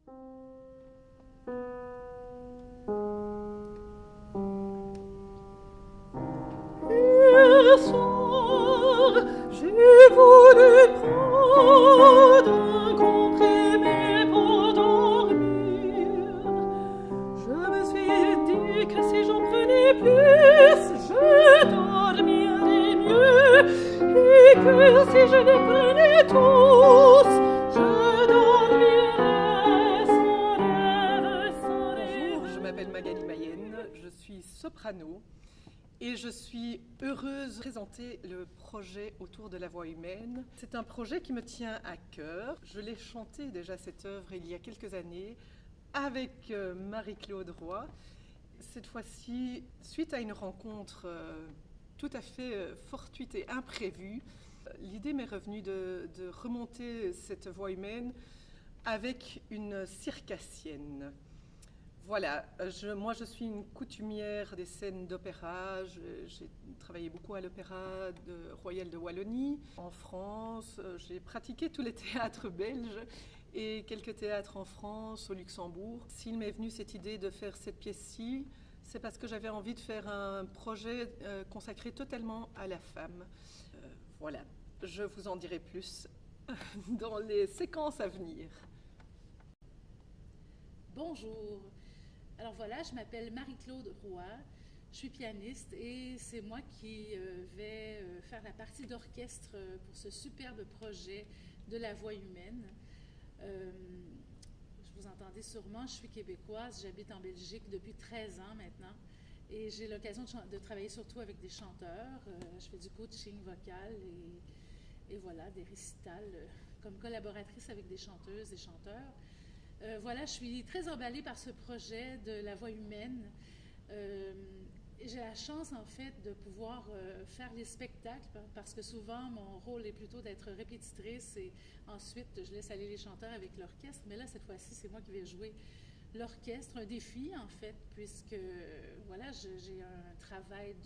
Hier soir, j'ai voulu prendre un comprimé pour dormir. Je me suis dit que si j'en prenais plus, je dormirais mieux. Et que si je les prenais tous, je dormirais sans rêve, sans rêve. Bonjour, je m'appelle Magali Mayenne, je suis soprano et je suis heureuse de présenter le projet autour de la voix humaine. C'est un projet qui me tient à cœur. Je l'ai chanté déjà cette œuvre il y a quelques années avec Marie-Claude Roy. Cette fois-ci, suite à une rencontre tout à fait fortuite et imprévue, l'idée m'est revenue de remonter cette voix humaine avec une circassienne. Voilà, moi je suis une coutumière des scènes d'opéra. J'ai travaillé beaucoup à l'Opéra Royal de Wallonie, en France. J'ai pratiqué tous les théâtres belges et quelques théâtres en France, au Luxembourg. S'il m'est venu cette idée de faire cette pièce-ci, c'est parce que j'avais envie de faire un projet consacré totalement à la femme. Voilà, je vous en dirai plus dans les séquences à venir. Bonjour, alors voilà, je m'appelle Marie-Claude Roy, je suis pianiste et c'est moi qui vais faire la partie d'orchestre pour ce superbe projet de la voix humaine. Vous entendez sûrement, je suis québécoise, j'habite en Belgique depuis 13 ans maintenant et j'ai l'occasion de travailler surtout avec des chanteurs. Je fais du coaching vocal et voilà, des récitals comme collaboratrice avec des chanteuses et chanteurs. Voilà, je suis très emballée par ce projet de la voix humaine. J'ai la chance, en fait, de pouvoir faire les spectacles parce que souvent, mon rôle est plutôt d'être répétitrice et ensuite, je laisse aller les chanteurs avec l'orchestre. Mais là, cette fois-ci, c'est moi qui vais jouer l'orchestre. Un défi, en fait, puisque, voilà, j'ai un travail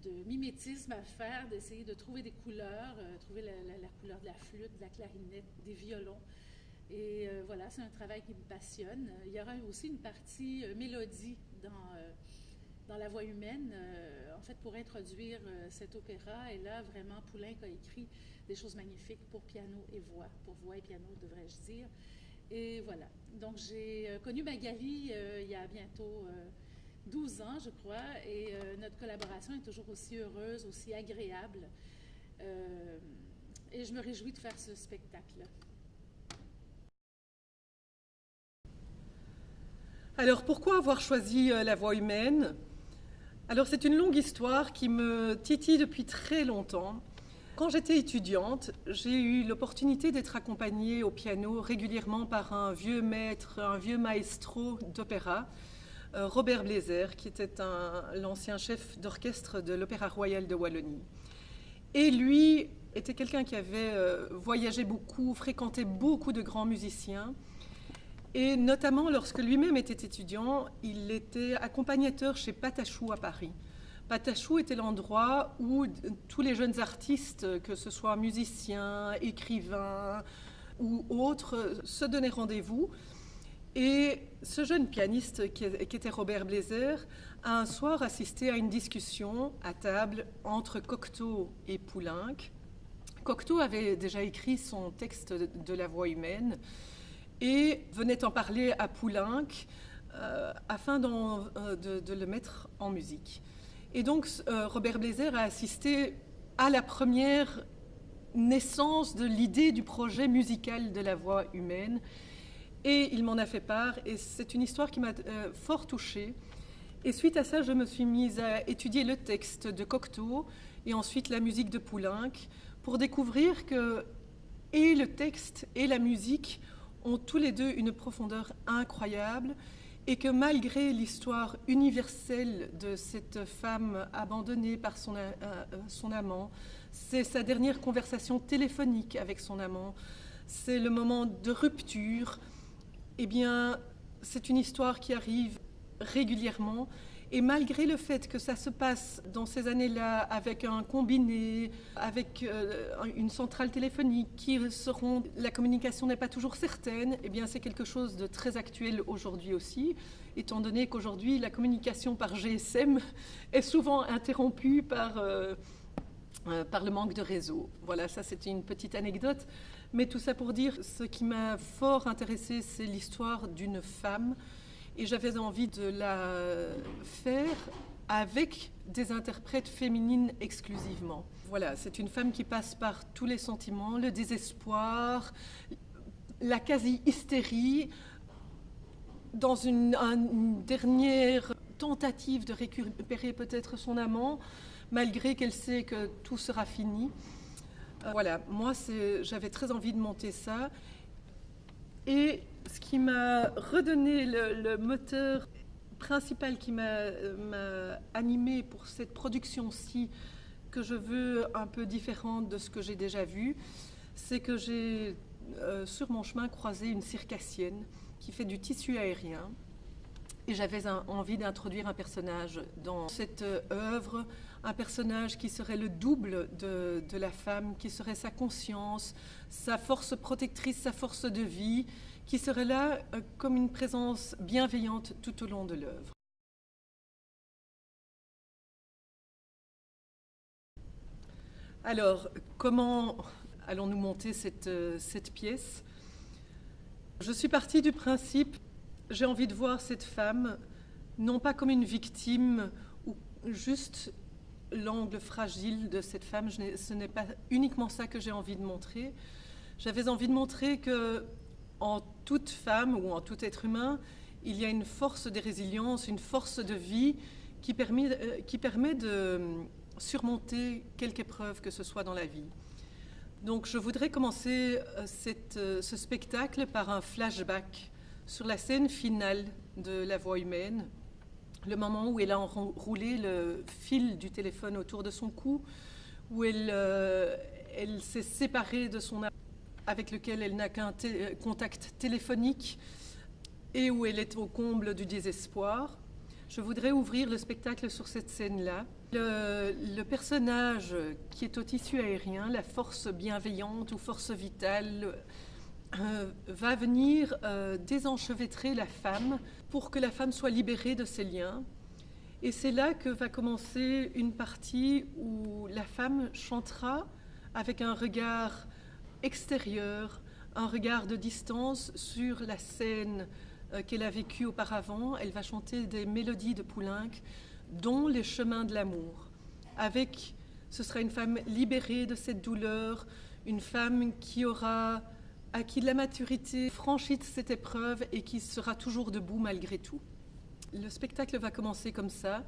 de mimétisme à faire, d'essayer de trouver des couleurs, trouver la couleur de la flûte, de la clarinette, des violons. Et voilà, c'est un travail qui me passionne. Il y aura aussi une partie mélodie dans la voix humaine, en fait, pour introduire cet opéra. Et là, vraiment, Poulenc a écrit des choses magnifiques pour piano et voix, pour voix et piano, devrais-je dire. Et voilà. Donc, j'ai connu Magali il y a bientôt 12 ans, je crois, et notre collaboration est toujours aussi heureuse, aussi agréable. Et je me réjouis de faire ce spectacle. Alors pourquoi avoir choisi la voix humaine ? Alors c'est une longue histoire qui me titille depuis très longtemps. Quand j'étais étudiante, j'ai eu l'opportunité d'être accompagnée au piano régulièrement par un vieux maître, un vieux maestro d'opéra, Robert Blazer, qui était l'ancien chef d'orchestre de l'Opéra Royal de Wallonie. Et lui était quelqu'un qui avait voyagé beaucoup, fréquenté beaucoup de grands musiciens. Et notamment, lorsque lui-même était étudiant, il était accompagnateur chez Patachou à Paris. Patachou était l'endroit où tous les jeunes artistes, que ce soit musiciens, écrivains ou autres, se donnaient rendez-vous. Et ce jeune pianiste, qui était Robert Blazer, a un soir assisté à une discussion à table entre Cocteau et Poulenc. Cocteau avait déjà écrit son texte de la voix humaine et venait en parler à Poulenc afin de le mettre en musique. Et donc Robert Blazer a assisté à la première naissance de l'idée du projet musical de la voix humaine et il m'en a fait part et c'est une histoire qui m'a fort touchée. Et suite à ça, je me suis mise à étudier le texte de Cocteau et ensuite la musique de Poulenc pour découvrir que et le texte et la musique ont tous les deux une profondeur incroyable et que malgré l'histoire universelle de cette femme abandonnée par son amant, c'est sa dernière conversation téléphonique avec son amant, c'est le moment de rupture, eh bien, c'est une histoire qui arrive régulièrement Et malgré le fait que ça se passe dans ces années-là avec un combiné, avec une centrale téléphonique la communication n'est pas toujours certaine, eh bien c'est quelque chose de très actuel aujourd'hui aussi, étant donné qu'aujourd'hui la communication par GSM est souvent interrompue par le manque de réseau. Voilà, ça c'était une petite anecdote, mais tout ça pour dire, ce qui m'a fort intéressée, c'est l'histoire d'une femme. Et j'avais envie de la faire avec des interprètes féminines exclusivement. Voilà, c'est une femme qui passe par tous les sentiments, le désespoir, la quasi-hystérie, dans une dernière tentative de récupérer peut-être son amant, malgré qu'elle sait que tout sera fini. Voilà, moi j'avais très envie de monter ça. Et ce qui m'a redonné le moteur principal qui m'a animée pour cette production-ci, que je veux un peu différente de ce que j'ai déjà vu, c'est que j'ai sur mon chemin croisé une circassienne qui fait du tissu aérien. Et j'avais envie d'introduire un personnage dans cette œuvre, un personnage qui serait le double de la femme, qui serait sa conscience, sa force protectrice, sa force de vie, qui serait là comme une présence bienveillante tout au long de l'œuvre. Alors, comment allons-nous monter cette pièce ? Je suis partie du principe, j'ai envie de voir cette femme, non pas comme une victime ou juste l'angle fragile de cette femme, ce n'est pas uniquement ça que j'ai envie de montrer. J'avais envie de montrer que en toute femme ou en tout être humain, il y a une force de résilience, une force de vie qui permet de surmonter quelque épreuve que ce soit dans la vie. Donc je voudrais commencer ce spectacle par un flashback sur la scène finale de La Voix humaine, le moment où elle a enroulé le fil du téléphone autour de son cou, où elle s'est séparée de son amant avec lequel elle n'a qu'un contact téléphonique et où elle est au comble du désespoir. Je voudrais ouvrir le spectacle sur cette scène-là. Le personnage qui est au tissu aérien, la force bienveillante ou force vitale, va venir désenchevêtrer la femme pour que la femme soit libérée de ses liens. Et c'est là que va commencer une partie où la femme chantera avec un regard extérieur, un regard de distance sur la scène qu'elle a vécue auparavant. Elle va chanter des mélodies de Poulenc, dont les chemins de l'amour. Ce sera une femme libérée de cette douleur, une femme qui aura acquis de la maturité, franchi cette épreuve et qui sera toujours debout malgré tout. Le spectacle va commencer comme ça.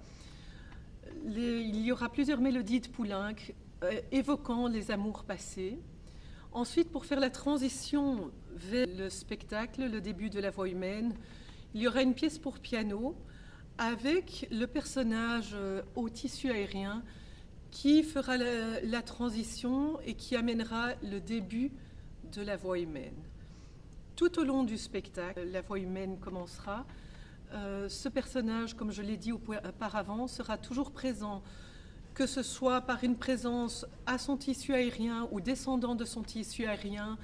Il y aura plusieurs mélodies de Poulenc évoquant les amours passés. Ensuite, pour faire la transition vers le spectacle, le début de La Voix humaine, il y aura une pièce pour piano avec le personnage au tissu aérien qui fera la transition et qui amènera le début de La Voix humaine. Tout au long du spectacle, La Voix humaine commencera. Ce personnage, comme je l'ai dit auparavant, sera toujours présent, que ce soit par une présence à son tissu aérien ou descendant de son tissu aérien,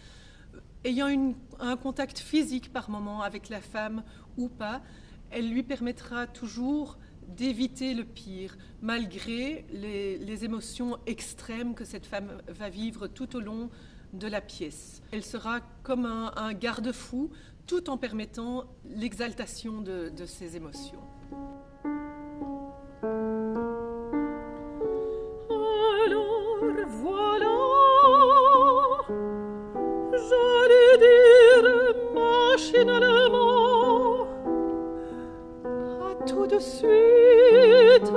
ayant un contact physique par moment avec la femme ou pas. Elle lui permettra toujours d'éviter le pire, malgré les émotions extrêmes que cette femme va vivre tout au long de la pièce. Elle sera comme un garde-fou, tout en permettant l'exaltation de ses émotions. Alors voilà, j'allais dire machinalement, à tout de suite.